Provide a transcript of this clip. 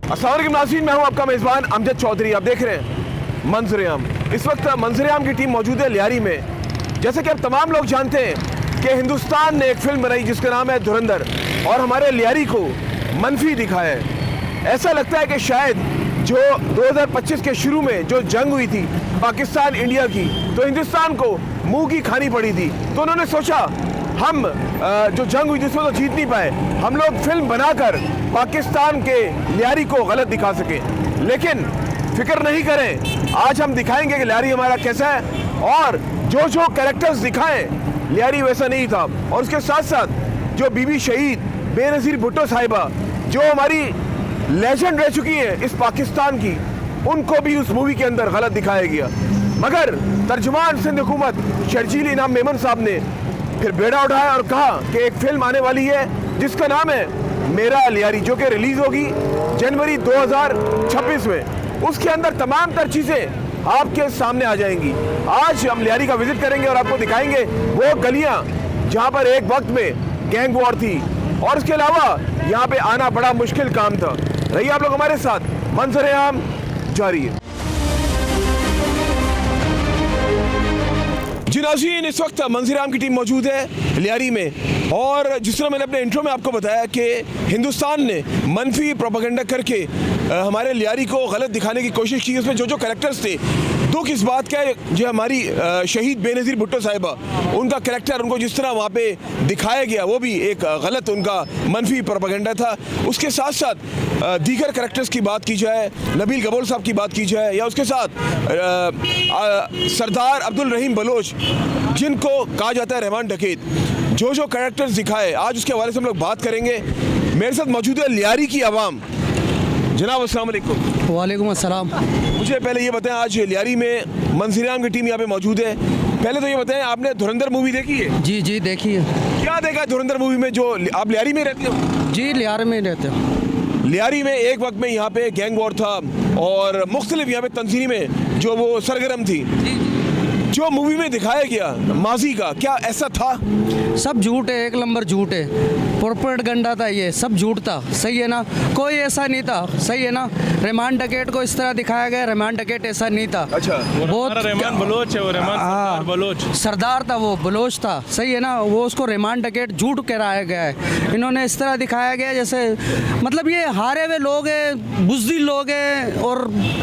अस्सलाम वालेकुम नाज़रीन, मैं हूं आपका मेज़बान अमजद चौधरी। आप देख रहे हैं मंजर-ए-आम। इस वक्त मंजर-ए-आम की टीम मौजूद है लियारी में। जैसे कि अब तमाम लोग जानते हैं कि हिंदुस्तान ने एक फ़िल्म बनाई जिसका नाम है धुरंधर, और हमारे लियारी को मनफी दिखाया है। ऐसा लगता है कि शायद जो 2025 के शुरू में जो जंग हुई थी पाकिस्तान इंडिया की, तो हिंदुस्तान को मुँह की खानी पड़ी थी। तो उन्होंने सोचा हम जो जंग हुई जिसमें तो जीत नहीं पाए, हम लोग फिल्म बनाकर पाकिस्तान के लियारी को गलत दिखा सकें। लेकिन फिक्र नहीं करें, आज हम दिखाएंगे कि लियारी हमारा कैसा है, और जो जो कैरेक्टर्स दिखाएं लियारी वैसा नहीं था। और उसके साथ साथ जो बीबी शहीद बेनज़ीर भुट्टो साहिबा जो हमारी लेजेंड रह चुकी है इस पाकिस्तान की, उनको भी उस मूवी के अंदर गलत दिखाया गया। मगर तर्जुमान सिंध हुकूमत शर्जील इनाम मेमन साहब ने फिर बेड़ा उठाया और कहा कि एक फिल्म आने वाली है जिसका नाम है मेरा लियारी, जो कि रिलीज होगी जनवरी 2026 में। उसके अंदर तमाम तर चीज़ें आपके सामने आ जाएंगी। आज हम लियारी का विजिट करेंगे और आपको दिखाएंगे वो गलियां जहां पर एक वक्त में गैंग वॉर थी, और इसके अलावा यहाँ पे आना बड़ा मुश्किल काम था। रहिए आप लोग हमारे साथ, मंजर-ए-आम जारी है। जी नाज़रीन, इस वक्त मंजर-ए-आम की टीम मौजूद है लियारी में, और जिस तरह मैंने अपने इंट्रो में आपको बताया कि हिंदुस्तान ने मनफी प्रोपेगेंडा करके हमारे लियारी को गलत दिखाने की कोशिश की। उसमें जो जो कैरेक्टर्स थे, दुख इस बात का है जो हमारी शहीद बेनज़ीर भुट्टो साहिबा, उनका कैरेक्टर, उनको जिस तरह वहाँ पे दिखाया गया वो भी एक गलत उनका मनफी प्रोपेगेंडा था। उसके साथ साथ दीगर कैरेक्टर्स की बात की जाए, नबील गबोल साहब की बात की जाए, या उसके साथ सरदार अब्दुल रहीम बलोच जिनको कहा जाता है रहमान डकैत, जो जो कैरेक्टर्स दिखाए आज उसके हवाले से हम लोग बात करेंगे। मेरे साथ मौजूद है लियारी की आवाम। जनाब अस्सलाम वालेकुम। वालेकुम अस्सलाम। मुझे पहले ये बताएं, आज लियारी में मंजर-ए-आम की टीम यहाँ पे मौजूद है। पहले तो ये बताएं, आपने धुरंधर मूवी देखी है? जी जी देखिए। क्या देखा धुरंधर मूवी में? जो आप लियारी में रहते हो? जी लियारी में रहते हो। लियारी में एक वक्त में यहाँ पे गैंग वॉर था और मुख्तलिफ यहाँ पे तंजीमें जो वो सरगर्म थी। जो मूवी में दिखाया गया माजी का, क्या ऐसा था? सब झूठ है, एक नंबर झूठ है। प्रोपेगेंडा था, ये सब झूठ था। सही है ना, कोई ऐसा नहीं था। सही है ना, रहमान डकैत को इस तरह दिखाया गया, रहमान डकैत ऐसा नहीं था। अच्छा, बहुत रहमान बलोच है, वो रहमान सरदार बलोच, सरदार था, वो बलोच था। सही है ना, वो उसको रहमान डकैत झूठ कराया गया है। इन्होंने इस तरह दिखाया गया जैसे, मतलब ये हारे हुए लोग हैं, बुज़दिल लोग हैं, और